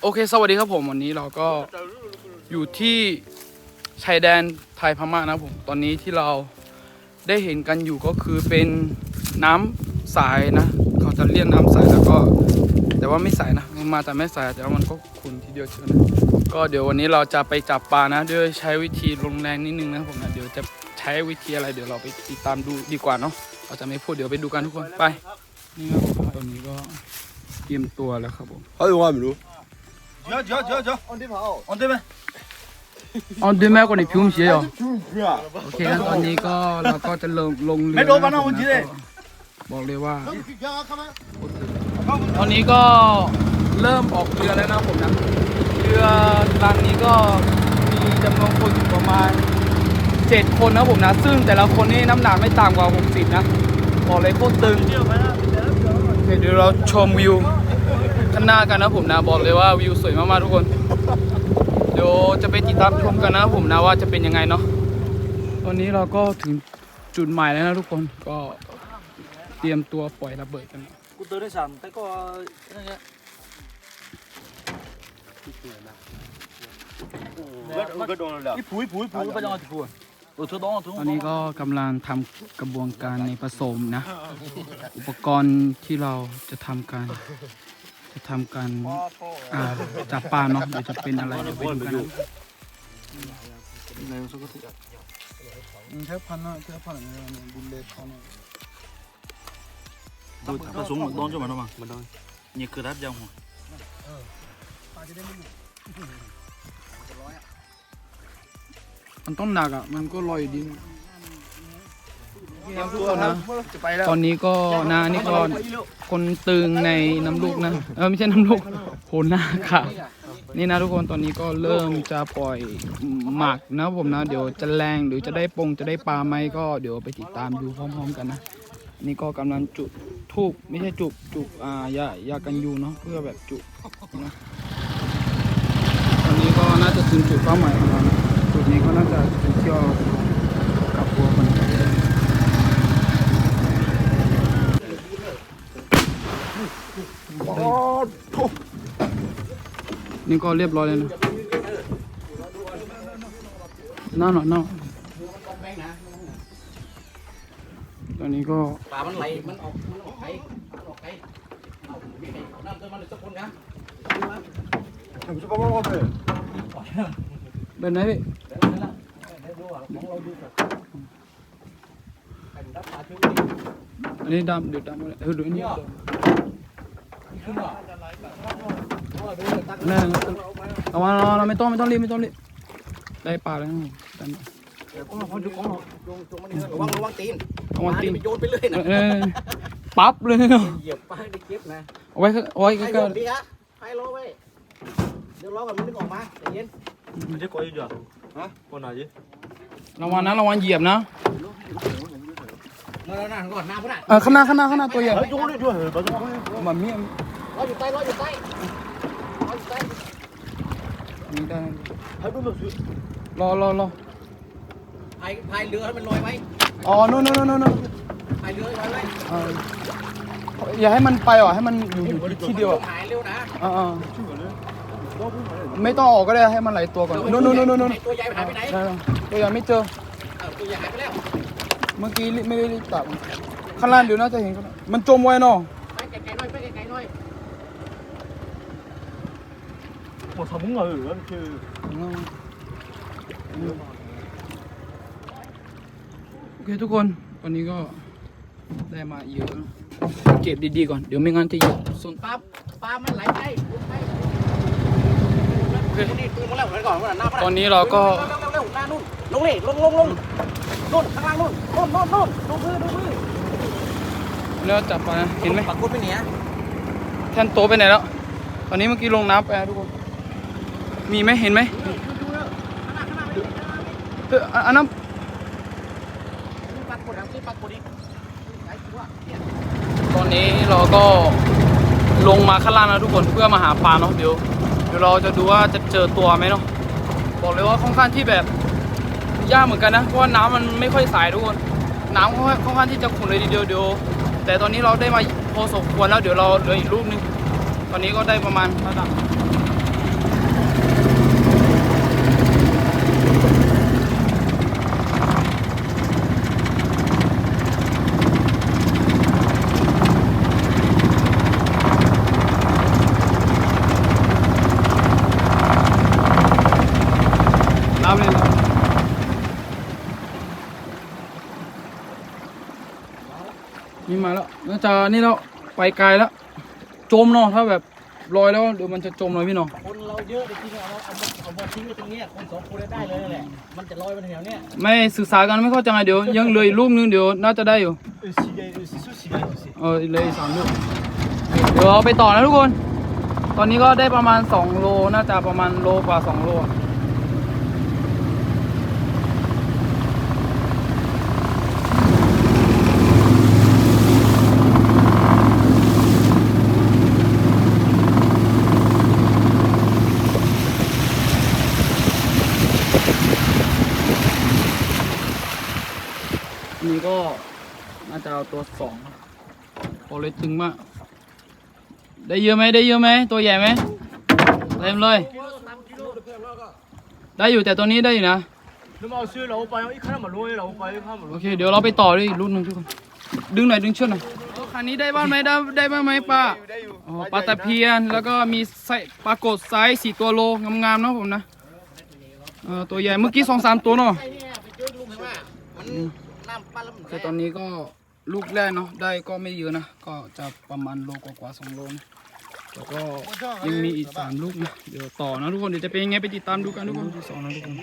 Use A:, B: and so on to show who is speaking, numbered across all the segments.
A: โอเคสวัสดีครับผมวันนี้เราก็อยู่ที่ชายแดนไทยพม่านะผมตอนนี้ที่เราได้เห็นกันอยู่ก็คือเป็นน้ำใสนะเขาจะเรียกน้ำใสแล้วก็แต่ว่าไม่ใสนะมันมาแต่ไม่ใสแต่ว่ามันก็ขุ่นทีเดียวเชียวนะก็เดี๋ยววันนี้เราจะไปจับปลานะด้วยใช้วิธีลงแรงนิดนึงนะผมนะเดี๋ยวจะใช้วิธีอะไรเดี๋ยวเราไปติดตามดูดีกว่าเนาะเราจะไม่พูดเดี๋ยวไปดูกันทุกคนไปนี่ครับผมตอนนี้ก็เตรียมตัวแล้วครับผม
B: 还有我没录。
C: 走，往这跑，往这边。
A: อ๋อด้วยแม่กว่าในผิวมันเสียเหรอ
B: 就是啊。
A: โอเคงั้นตอนนี้ก็เราก็จะลงเรือ
C: ไม่โดนปะน้องคนนี้เลย
A: บอกเลยว่า
C: 看没？
A: ตอนนี้ก็เริ่มออกเรือแล้วนะผมนะเรือลำนี้ก็มีจำนวนคนอยู่ประมาณ7คนนะผมนะซึ่งแต่ละคนนี่น้ำหนักไม่ต่ำกว่า60นะบอกเลยโคตรตึงโอเคเดี๋ยวเราชมวิวข้างหน้ากันนะผมนะบอกเลยว่าวิวสวยมากๆทุกคนเดี๋ยวจะไปติดตามชมกันนะผมนะว่าจะเป็นยังไงเนาะตอนนี้เราก็ถึงจุดหมายแล้วนะทุกคนก็เตรียมตัวปล่อยระเบิดกัน
C: กูเดินได้สามแต่ก็นั่นแหละ
B: 我懂了。
C: 一扑不叫我扑，我车当
A: ตอนนี้ก็กำลังทำกระบวนการในผสมนะ อุปกรณ์ที่เราจะทำการจับปลาเนาะเดี๋ยวจะเป็นอะไรเดี๋ยวไปดูกันนะใช้พันนะใช้พันอะไรเนี่ยดินเล็กเขาเนี่ย
C: 他怂了，当就完了嘛，没当。你给他讲话。
A: มันต้องหนักอ่ะมันก็ลอยอยู่ดีนะทุกคนนะตอนนี้ก็นานี่ก็คนตึงในน้ำลูกนะไม่ใช่น้ำลูกโหนาค่ะนี่นะทุกคนตอนนี้ก็เริ่มจะปล่อยหมักนะผมนะเดี๋ยวจะแรงหรือจะได้จะได้ปลาไหมก็เดี๋ยวไปติดตามดูพร้อมๆกันนะนี่ก็กำลังจุดทูบไม่ใช่จุดยากันยูเนาะเพื่อแบบจุดนะตอนนี้ก็น่าจะถึงจุดเป้าหมายของเรานะจุดนี้ก็น่าจะไปเที่ยวกับบัวคนนี่ก็เรียบร้อยเลยนะน่าหน่อยน่าตอนนี้ก็
D: ปลามันไหลมันออกไปเอาไม่ให้น้ำเติมมันเลยสักคนนะ
A: เป็นไงพี่อันนี้ดำเดี๋ยวดำเลยดูอันนี้เอามาเราไม่ต้องรีบได้ปลาแล้ว
D: ระวังตีน
A: เอามาตีน
D: โยนไปเลยนะ
A: ปั๊บเลยเนาะ
D: เหยียบปลาได้เก็บนะ
A: เอาไว้ใก
D: ให้
A: ล้
D: โยนดีฮะให้ล้อไว้เดี๋ยวล้อกันมันนึกออกมาใจเย็น
B: 你这搞一脚？啊？搞哪去？
A: ระวังนะระวังเหยียบนะ
D: เราหน้าก่อนหน้าพุ่น
A: ข้างหน้าตัวใหญ่
B: 就这，把这。
A: แบบนี้
D: ล้ออยู่ใต้
A: นี่ได้
B: 还不能水。
A: รอ
D: พายเรือให้มันลอยไว้
A: อ๋อนู่น
D: พายเรือลอยไว้
A: อย่าให้มันไปหรอให้มันอยู่ที่เดียว
D: หายเร็วนะ
A: ไม่ต้องออกก็ได้ให้มันไหลตัวก่อนนู่น
D: ตัวใหญ่หายไปไหน
A: ตัวใหญ่ไม่เจอ
D: ตัวใหญ่หายไปแล้ว
A: เมื่อกี้ไม่ได้รีบตัดข้างล่างเดี๋ยวน่าจะเห็นมันจมไว้เนาะ
D: ไปไกลๆหน่อย
B: 我操，뭔가 그。
A: โอเคทุกคนวันนี้ก็ได้มาเยอะเก็บดีๆก่อนเดี๋ยวไม่งั้นจะเหยียบส่วน
D: ปลามันไหลไปนี่ตื่นมาแล้วเหมือนก่อนว่าหน้า
A: ตอนนี้เราก็
D: เร็วหน้านู่นลงเลยลงนู่นข้างล่างนู่นดูมือ
A: เนื้อจับปลานะเห็นไหม
D: ปักกุดไปเนี่ย
A: แท่นโตไปไหนแล้วตอนนี้เมื่อกี้ลงน้ำไปทุกคนมีไหมเห็นไหมอันนั้น
D: ปักกุดอีก
A: ตอนนี้เราก็ลงมาข้างล่างแล้วทุกคนเพื่อมาหาปลาเนาะเดี๋ยวเราจะดูว่าจะเจอตัวไหมเนาะบอกเลยว่าค่อนข้างที่แบบยากเหมือนกันนะเพราะว่าน้ำมันไม่ค่อยใสทุกคนน้ำค่อนข้างที่จะขุ่นเลยทีเดียว แต่ตอนนี้เราได้มาพอสมควรแล้วเดี๋ยวเราเหลืออีกลูกนึงตอนนี้ก็ได้ประมาณระดับ แล้วน่าจะนี่แล้วไปไกลแล้วจมเนาะถ้าแบบลอยแล้วเดี๋ยวมันจะจมเลยพี่เนาะ
D: คนเราเยอะจริงๆเอาบอลทิ้งไว้ตรงเนี้ยคนสองคนได้เลยแหละมันจะลอยไปแถวเนี้ย
A: ไม่ศึกษากันไม่เข้าใจเดี๋ยวยังเหลืออีกลูกนึงเดี๋ยวน่าจะได้อยู่ เลยอีก3 ลูกเดี๋ยวเอาไปต่อนะทุกคน ตอนนี้ก็ได้ประมาณ2 โลน่าจะประมาณโลกว่า2 โลนี่ก็น่าจะเอาตัว2พอเลยตึงมากได้เยอะไหมตัวใหญ่ไหมเต็มเลยได้อยู่แต่ตัวนี้ได้อยู่นะ
B: 那么水老板一看嘛落老板一看嘛
A: โอ
B: 落
A: เคเดี๋ยวเราไปต่อด้วยอีกรุ่นหนึงทุกคนดึงหน่อยดึงเชือกหน่อยคันนี้ได้บ้างไหมได้บ้างไหมป้าอ๋อปลาตะเพียนแล้วก็มีไส้ปลากดไซส์4 ตัวโลงามๆเนาะผมนะตัวใหญ่เมื่อกี้2-3 ตัวเนาะ
D: ไอ้เนี่ยไปช่วยลุงหน่อยว่ามันน้ำปั้นแล้วมัน
A: คือตอนนี้ก็ลูกแรกเนาะได้ก็ไม่เยอะนะก็จะประมาณโลกว่า2 โลนะแล้วก็ยังมีอีก3 ลูกนะเดี๋ยวต่อนะทุกคนเดี๋ยวจะเป็นยังไงไปติดตามดูกันทุกคนที่2นะทุกคน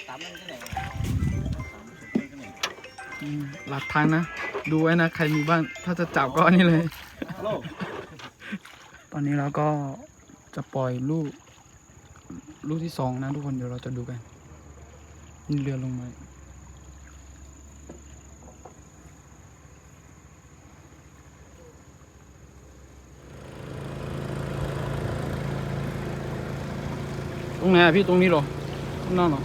D: ตามมันที่ไหน
A: หลักทางนะ ดูไว้นะ ใครมีบ้านถ้าจะจับก็อันนี้เลย ตอนนี้เราก็จะปล่อยลูกที่2นะทุกคนเดี๋ยวเราจะดูกันนี่เรือลงมาตรงไหนอะพี่ตรงนี้เหรอข้างหน้าเหรอ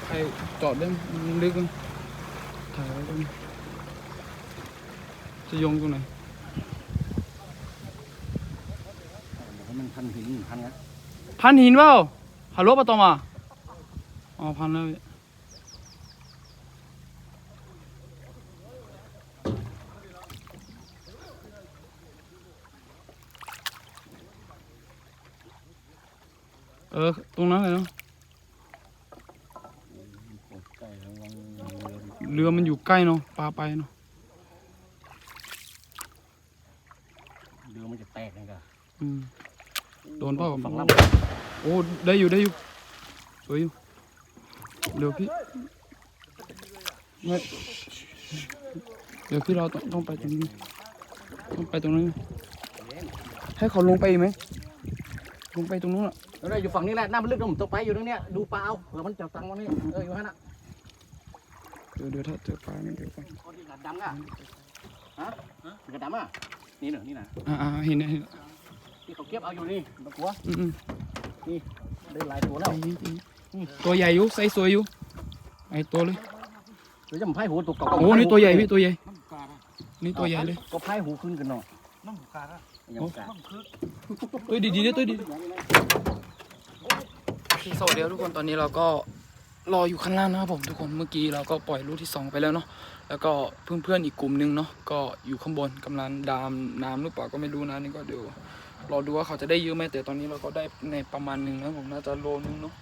A: ใครจอดได้มันลึกมั้ยถ่ายไว้ตรงนี้จะโยงตรงไหน
D: มันพันหินพันนะ
A: พันหินเปล่าฮัลโหลปะตอมาอ๋อพันแล้วตรงนั้นเลยเนาะเรือมันอยู่ใกล้เนาะปลาไปเนาะ
D: เรือมันจะแตกนะกะ
A: โดนเปล่า
D: ฝั่งล
A: โอ้ได้อยู่สวยอยู่เดี๋ยวพี่ไม่เดี๋ยวพี่เราต้องไปตรงนี้ต้องไปตรงนั้นให้เขาลงไปอีกไหมลงไปตรงนู้นอ่ะ
D: ำเราอยู่ฝั่งนี้แหละน้ำมันลึกนะผมตกไปอยู่ตรงเนี้ยดูปลาเอาเผื่อมันจับตังวันนี้อยู่ฮะน่ะ
A: เดี๋ยวถ้าเจอปลาเดี๋ยวก่อน
D: คนที่กระดำอ่ะฮะกระดำอ่ะนี่นี่นะ
A: เห็นแล้ว
D: ที่เขาเก็บเอาอยู่นี่ตะกัว นี่ได้หลายตัวแล้ว
A: ตัวใหญ่อยู่ไซส์สวยอยู่ไอตัวเลย
D: เดี๋ยวจะมาพายหูตกเก่า
A: โอ้นี่ตัวใหญ่พี่ตัวใหญ่นี่ตัวใหญ่เลย
D: ก็พายหูขึ้นกันเนาะ
B: น้ำขาดอะ
D: ยังกา
A: ตัวดีๆตัวดีสวัสดีครับทุกคนตอนนี้เราก็รออยู่ข้างล่างนะครับผมทุกคนเมื่อกี้เราก็ปล่อยลูกที่2ไปแล้วเนาะแล้วก็เพื่อนๆอีกกลุ่มนึงเนาะก็อยู่ข้างบนกำลังดามน้ำหรือเปล่าก็ไม่รู้นะนี่ก็เดี๋ยวรอดูว่าเขาจะได้เยอะไหมแต่ตอนนี้เราก็ได้ในประมาณนึงนะผมน่าจะโลนึงเนาะ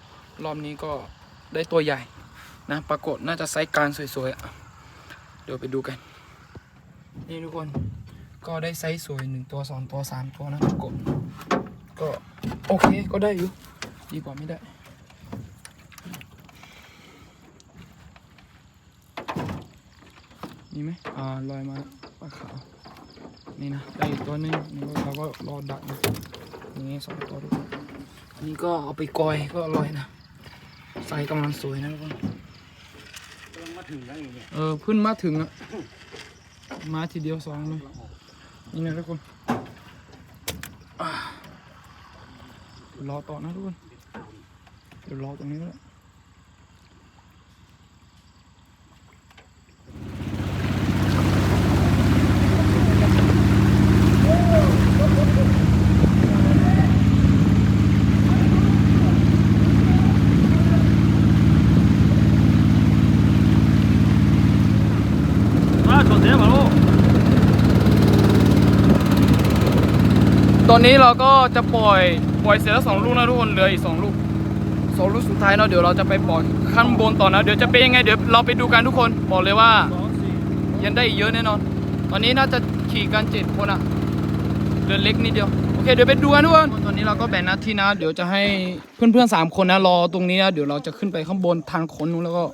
A: รอบนี้ก็ได้ตัวใหญ่นะปรากฏน่าจะไซส์กลางสวยๆอ่ะเดี๋ยวไปดูกันนี่ทุกคนก็ได้ไซส์สวย1 ตัว 2 ตัว 3 ตัวนะปรากฏก็โอเคก็ได้อยู่ดีกว่าไม่ได้มีไหมลอยมาปลาขาวนี่นะได้อีกตัวนึงนี่เราก็รอดักนะนี่2 ตัวทุกคนอันนี้ก็เอาไปกอยก็อร่อยนะไซส์กำลังสวยนะทุกคน
D: มาถึงแล้วอย่างเงี้ย
A: เพิ่งมาถึงอะมาทีเดียว2เลยนี่นะทุกคนรอต่อนะทุกคนเดี๋ยวรอตรงนี้ก็ได้ตอนนี้เราก็จะปล่อยเสร็จแล้ว2 ลูกนะทุกคนเหลืออีก2 ลูก 2ลูกสุดท้ายเนาะเดี๋ยวเราจะไปปล่อยข้างบนต่อนะเดี๋ยวจะเป็นยังไงเดี๋ยวเราไปดูกันทุกคนบอกเลยว่ายังได้อีกเยอะแน่นอนตอนนี้น่าจะขี่กัน7คนอ่ะเรือเล็กนิดเดียวโอเคเดี๋ยวไปดูกันทุกคนตอนนี้เราก็แบ่งหน้าที่นะเดี๋ยวจะให้เพื่อนๆ3คนนะรอตรงนี้นะเดี๋ยวเราจะขึ้นไปข้างบนทางคนนู้นแล้วก็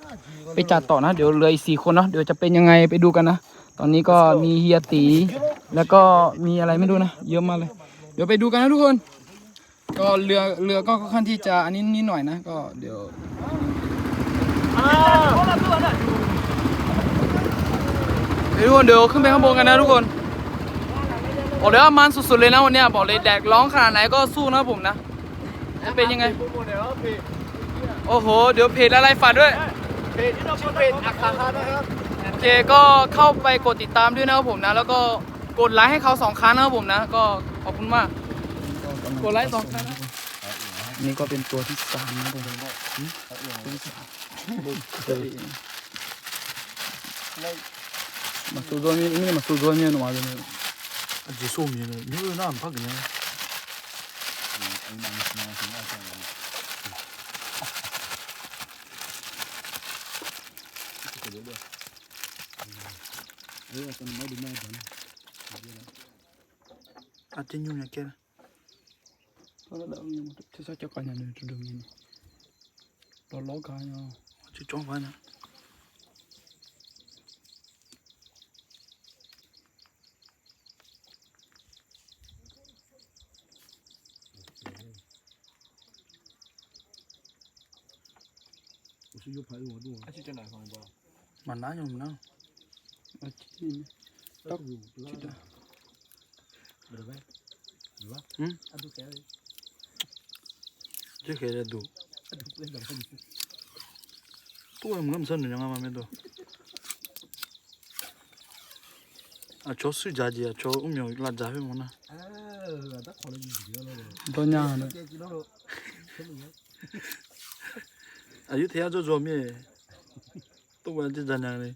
A: ไปจัดต่อนะเดี๋ยวเหลืออีก4คนนะเดี๋ยวจะเป็นยังไงไปดูกันนะตอนนี้ก็มีเฮียตีแล้วก็มีอะไรไม่รู้นะเยอะมากเลยเดี๋ยวไปดูกันนะทุกคนก็เรือก็ค่อนข้างที่จะอันนี้นิดหน่อยนะก็เดี๋ยวทุกคนเดี๋ยวขึ้นไปข้างบนกันนะทุกคนบอกเลยว่ามันสุดๆเลยนะวันนี้บอกเลยแดกร้องขนาดไหนก็สู้นะผมนะจะเป็นยังไงโอ้โหเดี๋ยวเพจอะไรฝากด้วยชื่อเพจอักษรนะครับโอเคก็เข้าไปกดติดตามด้วยนะครับผมนะแล้วก็กดไลค์ให้เขา2 ครั้งนะครับผมนะก็ขอบคุณมากกดไลค์2 ครั้งนะนี่ก็เป็นตัวที่3นะผมมาสู้ด้วยนี่มาสู้ด้วยเนี่ยหนูมาเลย
C: 아직 소미는 이거 나안 봐 그냥. 아 땡용이야 깨.
A: thế sao cho cả nhà này đường nhìn nó cả nhau
C: chỉ trong vai nè. mà ná nhom nó tóc chứ kể là đủ tôi em ngâm sân được nhưng mà mẹ tôi à cho sư già gì à cho nhiều là già phải không na
A: tôi nhà nữa
C: à như thế cho mẹ tôi vẫn chỉ già nhà này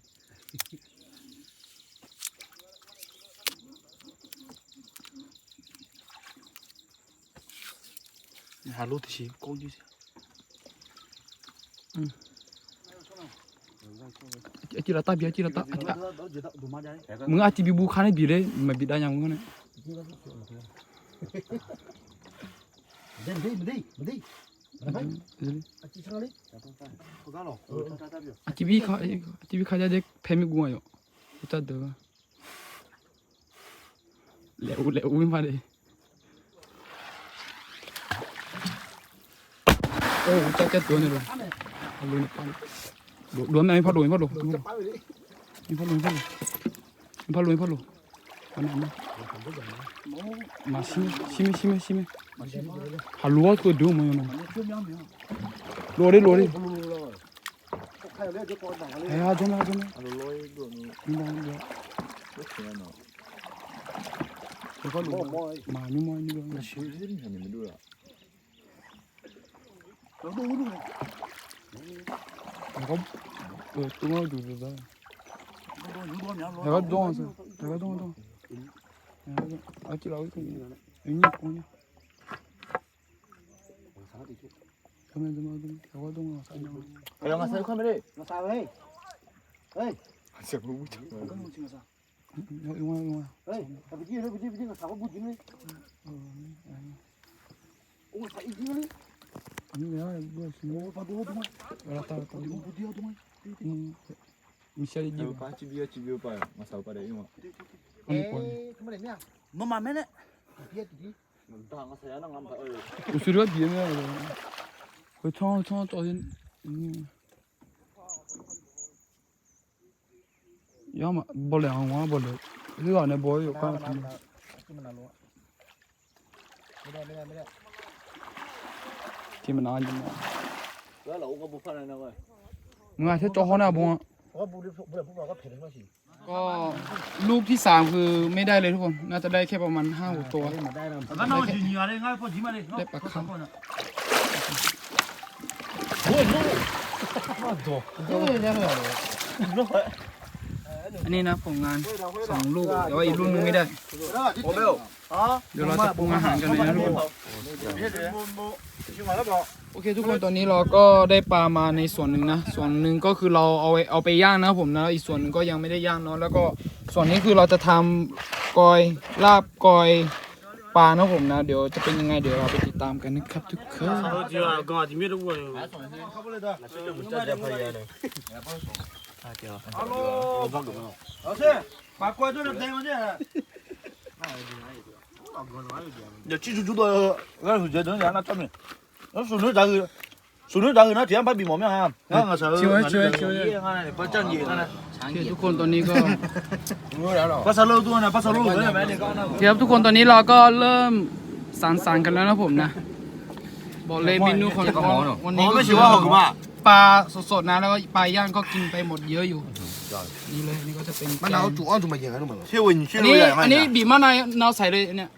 C: hà lô thì có gì
A: chỉ là ta bia chỉ là taมึงอาจจะบีบูคันให้บีเลยไม่บีได้ยังมึงเนี่ยอาจจะบีเขาจะเด็กเพมิกูอ่ะอยู่จัดเด้อแล้ววิ่งมาเลยโอ้จัดตัวนี่เลยลุยปันล้วนไหมพ่อลุยพ่อลุยนี่พ่อลุยพ่อลุยอันนั้นมาชิมฮัลโหลก็ดูมั้ยน้องโลดิเฮ้ยจงมาก็ลุมานี่ก็ชิลดินี่ไม่ดูอ่ะก็ตัวดูได้내가 동안서 아직 나올 거니 애니 뭐냐 그러면 좀 내가 동안 사냐
D: Ayo ngasih kamera. Ngasih hei. Hei.
C: 진짜 뭐 묻혀
A: 용아
D: Hei, tapi dia ngasih apa bujin ni? Oh, tak ini ni.
A: 아니 내가 뭐야
D: Oh, padu tu mah.
A: 알았다
D: Dia tu mah.
A: 미셸이 지
E: Cibio pa masau pada ini mak.
D: Kemarin ni ah.
C: 너만 매네
D: Dia tu.
E: Mentah ngasih anak ngampak oi.
A: 우스리가 비행해 그 청아 떠진 야마 벌레 안 와 벌레 이거 안에 뭐예요 까 팀은 안 좀.
E: Đó là ông có bộ phận này nào rồi.
A: nga sẽ cho họ nào bông
D: เพราะว่าพวกเราก็เผ็ดแล้วสิ
A: ก็ลูกที่3คือไม่ได้เลยทุกคนน่าจะได้แค่ประมาณ 5-6 ตัว
D: ได้แล้ว
C: 나 나오 지니야 래 ngay 포지 마래
A: 네, 빡카. อันนี้นะผลงาน2 ลูกแต่ว่าอีกลูกนึงไม่ได้
D: โอ้เบล
A: เดี๋ยวเราจะปรุงอาหารกันเลยนะทุกคนโอเคทุกคนตอนนี้เราก็ได้ปลามาในส่วนหนึ่งนะส่วนหนึ่งก็คือเราเอาไปย่างนะครับผมนะอีกส่วนหนึ่งก็ยังไม่ได้ย่างเนาะแล้วก็ส่วนนี้คือเราจะทำกอยลาบกอยปลานะครับผมนะเดี๋ยวจะเป็นยังไงเดี๋ยวเราไปติดตามกันนะครับทุกคน
C: 야, 지주주도 그래서 저 너는 하나 땀이. 너 손을 다 나 뒤에 밥이 뭐면 나가서
A: ช่วยช่วยช่วย
C: 버전 이 하나
A: โอเคทุกคนตอนนี้ก็
C: 바살로도 하나 바살로 왜 많이 가나
A: เดี๋ยวทุกคนตอนนี้เราก็เริ่มสานกันแล้วนะผมนะบอกเลยเมนูของวันนี้ก็คือปลาสดๆนะแล้วก็ปลาย่างก็กินไปหมดเยอะอยู่นี่เลยนี่ก็จะเป็นแกง
C: 새우
A: อันนี้บีบมะนาวใส่เลยเนี่ย